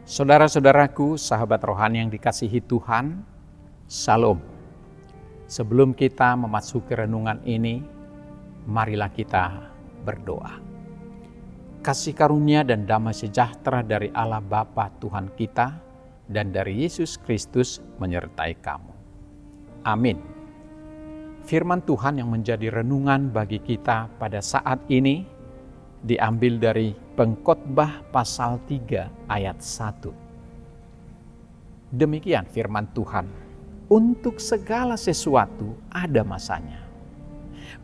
Saudara-saudaraku, sahabat rohani yang dikasihi Tuhan, Shalom. Sebelum kita memasuki renungan ini, marilah kita berdoa. Kasih karunia dan damai sejahtera dari Allah Bapa Tuhan kita dan dari Yesus Kristus menyertai kamu. Amin. Firman Tuhan yang menjadi renungan bagi kita pada saat ini diambil dari Pengkhotbah pasal 3 ayat 1. Demikian firman Tuhan, untuk segala sesuatu ada masanya,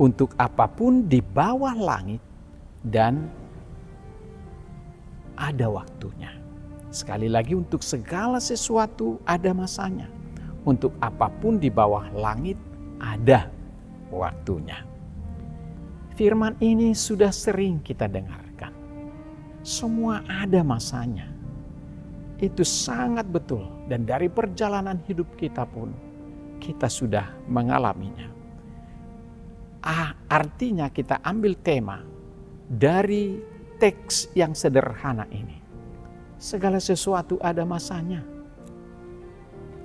untuk apapun di bawah langit dan ada waktunya. Sekali lagi, untuk segala sesuatu ada masanya, untuk apapun di bawah langit ada waktunya. Firman ini sudah sering kita dengarkan. Semua ada masanya. Itu sangat betul, dan dari perjalanan hidup kita pun kita sudah mengalaminya. Artinya kita ambil tema dari teks yang sederhana ini. Segala sesuatu ada masanya.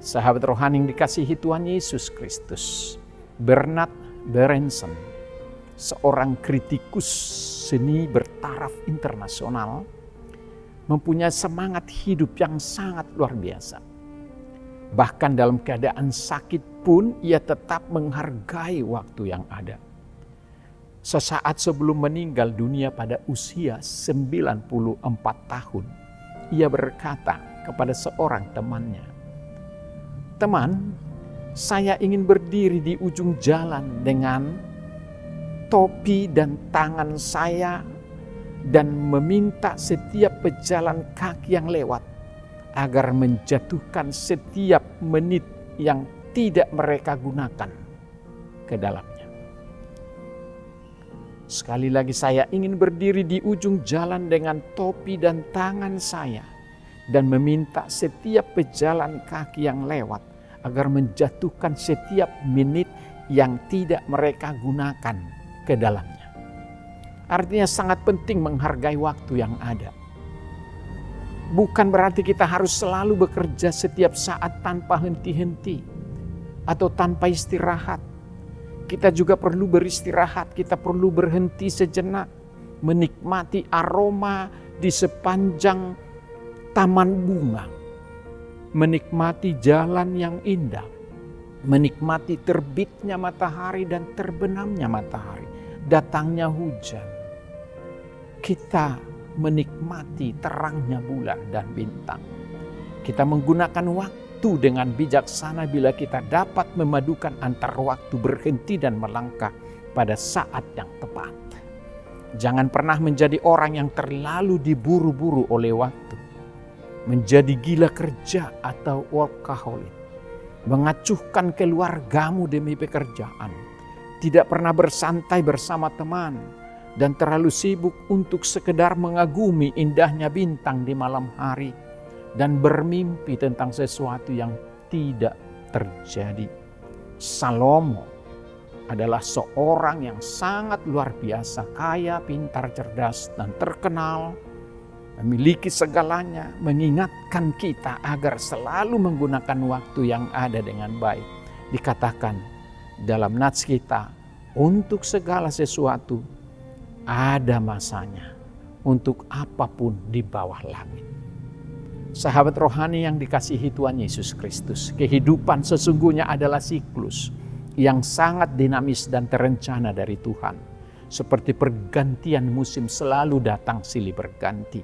Sahabat rohani yang dikasihi Tuhan Yesus Kristus, Bernard Berenson, seorang kritikus seni bertaraf internasional, mempunyai semangat hidup yang sangat luar biasa. Bahkan dalam keadaan sakit pun ia tetap menghargai waktu yang ada. Sesaat sebelum meninggal dunia pada usia 94 tahun, ia berkata kepada seorang temannya, "Teman, saya ingin berdiri di ujung jalan dengan topi dan tangan saya dan meminta setiap pejalan kaki yang lewat agar menjatuhkan setiap menit yang tidak mereka gunakan ke dalamnya. Sekali lagi, saya ingin berdiri di ujung jalan dengan topi dan tangan saya dan meminta setiap pejalan kaki yang lewat agar menjatuhkan setiap menit yang tidak mereka gunakan ke dalamnya." Artinya sangat penting menghargai waktu yang ada. Bukan berarti kita harus selalu bekerja setiap saat tanpa henti-henti atau tanpa istirahat. Kita juga perlu beristirahat, kita perlu berhenti sejenak, menikmati aroma di sepanjang taman bunga, menikmati jalan yang indah, menikmati terbitnya matahari dan terbenamnya matahari, datangnya hujan. Kita menikmati terangnya bulan dan bintang. Kita menggunakan waktu dengan bijaksana bila kita dapat memadukan antara waktu berhenti dan melangkah pada saat yang tepat. Jangan pernah menjadi orang yang terlalu diburu-buru oleh waktu, menjadi gila kerja atau workaholic, mengacuhkan keluargamu demi pekerjaan, tidak pernah bersantai bersama teman, dan terlalu sibuk untuk sekedar mengagumi indahnya bintang di malam hari dan bermimpi tentang sesuatu yang tidak terjadi. Salomo adalah seorang yang sangat luar biasa, kaya, pintar, cerdas, dan terkenal, memiliki segalanya, mengingatkan kita agar selalu menggunakan waktu yang ada dengan baik. Dikatakan dalam nats kita, untuk segala sesuatu ada masanya, untuk apapun di bawah langit. Sahabat rohani yang dikasihi Tuhan Yesus Kristus, kehidupan sesungguhnya adalah siklus yang sangat dinamis dan terencana dari Tuhan. Seperti pergantian musim selalu datang silih berganti.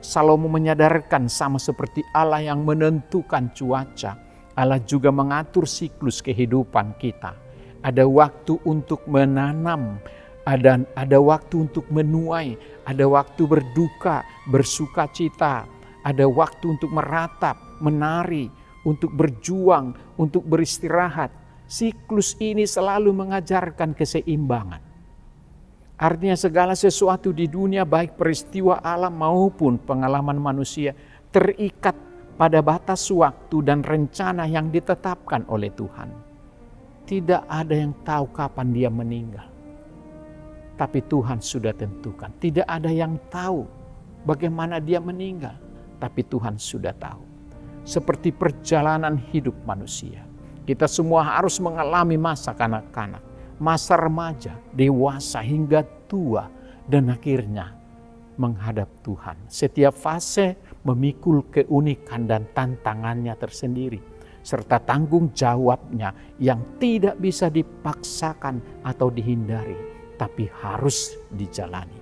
Salomo menyadarkan sama seperti Allah yang menentukan cuaca, Allah juga mengatur siklus kehidupan kita. Ada waktu untuk menanam, ada waktu untuk menuai, ada waktu berduka, bersuka cita, ada waktu untuk meratap, menari, untuk berjuang, untuk beristirahat. Siklus ini selalu mengajarkan keseimbangan. Artinya segala sesuatu di dunia, baik peristiwa alam maupun pengalaman manusia, terikat pada batas waktu dan rencana yang ditetapkan oleh Tuhan. Tidak ada yang tahu kapan dia meninggal, tapi Tuhan sudah tentukan. Tidak ada yang tahu bagaimana dia meninggal, tapi Tuhan sudah tahu. Seperti perjalanan hidup manusia, kita semua harus mengalami masa kanak-kanak, masa remaja, dewasa hingga tua, dan akhirnya menghadap Tuhan. Setiap fase memikul keunikan dan tantangannya tersendiri, serta tanggung jawabnya yang tidak bisa dipaksakan atau dihindari, tapi harus dijalani.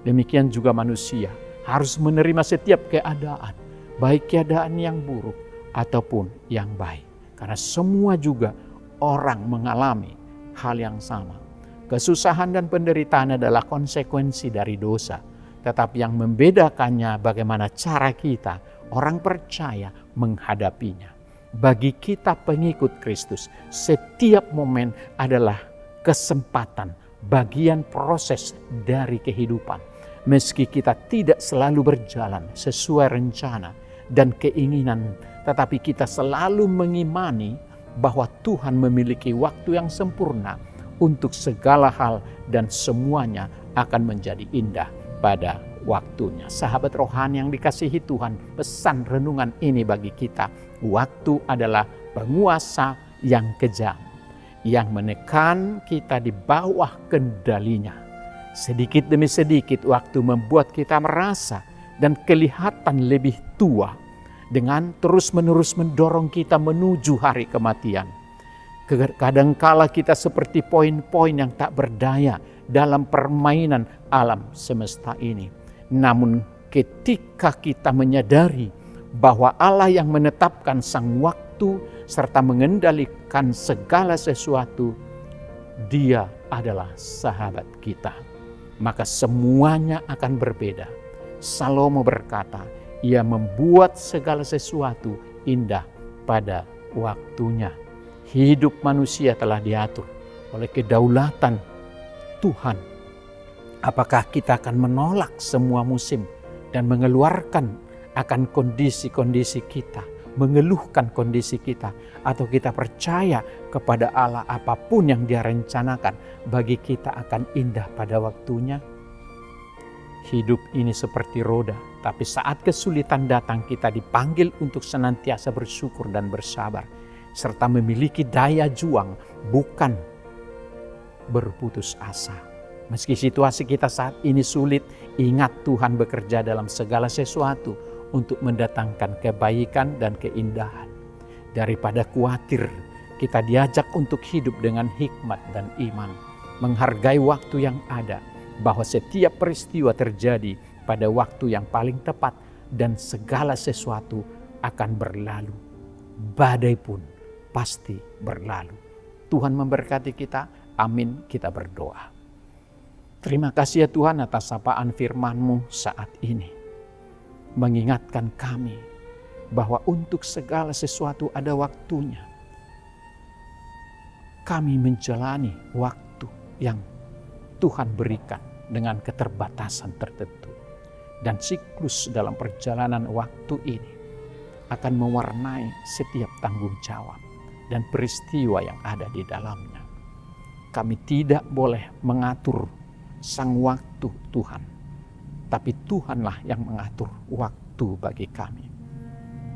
Demikian juga manusia harus menerima setiap keadaan, baik keadaan yang buruk ataupun yang baik. Karena semua juga orang mengalami hal yang sama. Kesusahan dan penderitaan adalah konsekuensi dari dosa. Tetapi yang membedakannya bagaimana cara kita, orang percaya, menghadapinya. Bagi kita pengikut Kristus, setiap momen adalah kesempatan, bagian proses dari kehidupan. Meski kita tidak selalu berjalan sesuai rencana dan keinginan, tetapi kita selalu mengimani bahwa Tuhan memiliki waktu yang sempurna untuk segala hal dan semuanya akan menjadi indah pada waktunya. Sahabat rohani yang dikasihi Tuhan, pesan renungan ini bagi kita. Waktu adalah penguasa yang kejam, yang menekan kita di bawah kendalinya. Sedikit demi sedikit waktu membuat kita merasa dan kelihatan lebih tua, dengan terus-menerus mendorong kita menuju hari kematian. Kadangkala kita seperti poin-poin yang tak berdaya dalam permainan alam semesta ini. Namun ketika kita menyadari bahwa Allah yang menetapkan sang waktu serta mengendalikan segala sesuatu, Dia adalah sahabat kita, maka semuanya akan berbeda. Salomo berkata, Ia membuat segala sesuatu indah pada waktunya. Hidup manusia telah diatur oleh kedaulatan Tuhan. Apakah kita akan menolak semua musim dan mengeluarkan akan kondisi-kondisi kita, mengeluhkan kondisi kita, atau kita percaya kepada Allah apapun yang Dia rencanakan bagi kita akan indah pada waktunya? Hidup ini seperti roda, tapi saat kesulitan datang kita dipanggil untuk senantiasa bersyukur dan bersabar, serta memiliki daya juang, bukan berputus asa. Meski situasi kita saat ini sulit, ingat Tuhan bekerja dalam segala sesuatu untuk mendatangkan kebaikan dan keindahan. Daripada khawatir, kita diajak untuk hidup dengan hikmat dan iman, menghargai waktu yang ada, bahwa setiap peristiwa terjadi pada waktu yang paling tepat dan segala sesuatu akan berlalu. Badai pun pasti berlalu. Tuhan memberkati kita. Amin. Kita berdoa. Terima kasih ya Tuhan atas sapaan firman-Mu saat ini. Mengingatkan kami bahwa untuk segala sesuatu ada waktunya. Kami menjalani waktu yang Tuhan berikan dengan keterbatasan tertentu. Dan siklus dalam perjalanan waktu ini akan mewarnai setiap tanggung jawab dan peristiwa yang ada di dalamnya. Kami tidak boleh mengatur sang waktu Tuhan, tapi Tuhanlah yang mengatur waktu bagi kami.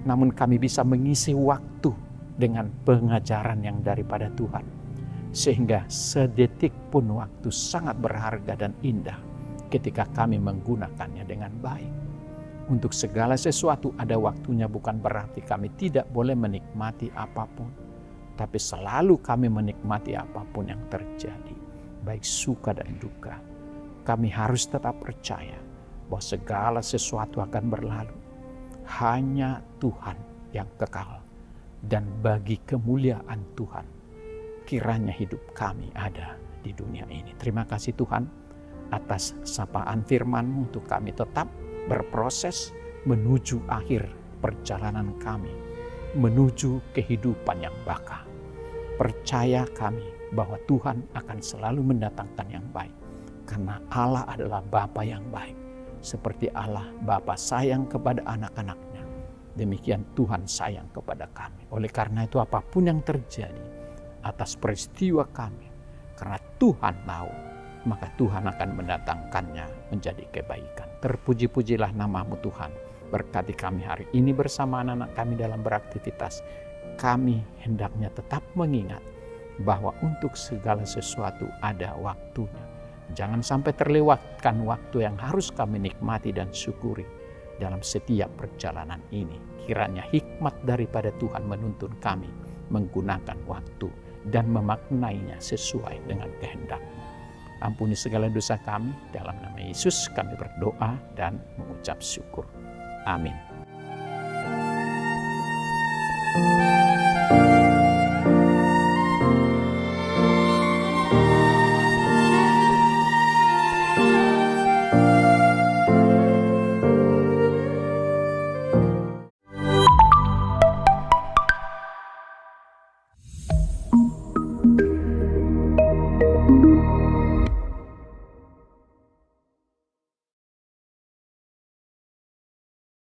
Namun kami bisa mengisi waktu dengan pengajaran yang daripada Tuhan, sehingga sedetik pun waktu sangat berharga dan indah ketika kami menggunakannya dengan baik. Untuk segala sesuatu ada waktunya, bukan berarti kami tidak boleh menikmati apapun, tapi selalu kami menikmati apapun yang terjadi, baik suka dan duka. Kami harus tetap percaya bahwa segala sesuatu akan berlalu. Hanya Tuhan yang kekal, dan bagi kemuliaan Tuhan kiranya hidup kami ada di dunia ini. Terima kasih Tuhan atas sapaan firman-Mu untuk kami tetap berproses menuju akhir perjalanan kami, menuju kehidupan yang baka. Percaya kami bahwa Tuhan akan selalu mendatangkan yang baik, karena Allah adalah Bapa yang baik. Seperti Allah Bapa sayang kepada anak-anaknya, demikian Tuhan sayang kepada kami. Oleh karena itu apapun yang terjadi atas peristiwa kami, karena Tuhan tahu, maka Tuhan akan mendatangkannya menjadi kebaikan. Terpuji-pujilah nama-Mu Tuhan. Berkati kami hari ini bersama anak-anak kami dalam beraktivitas. Kami hendaknya tetap mengingat bahwa untuk segala sesuatu ada waktunya. Jangan sampai terlewatkan waktu yang harus kami nikmati dan syukuri dalam setiap perjalanan ini. Kiranya hikmat daripada Tuhan menuntun kami menggunakan waktu dan memaknainya sesuai dengan kehendak-Mu. Ampuni segala dosa kami, dalam nama Yesus kami berdoa dan mengucap syukur. Amin.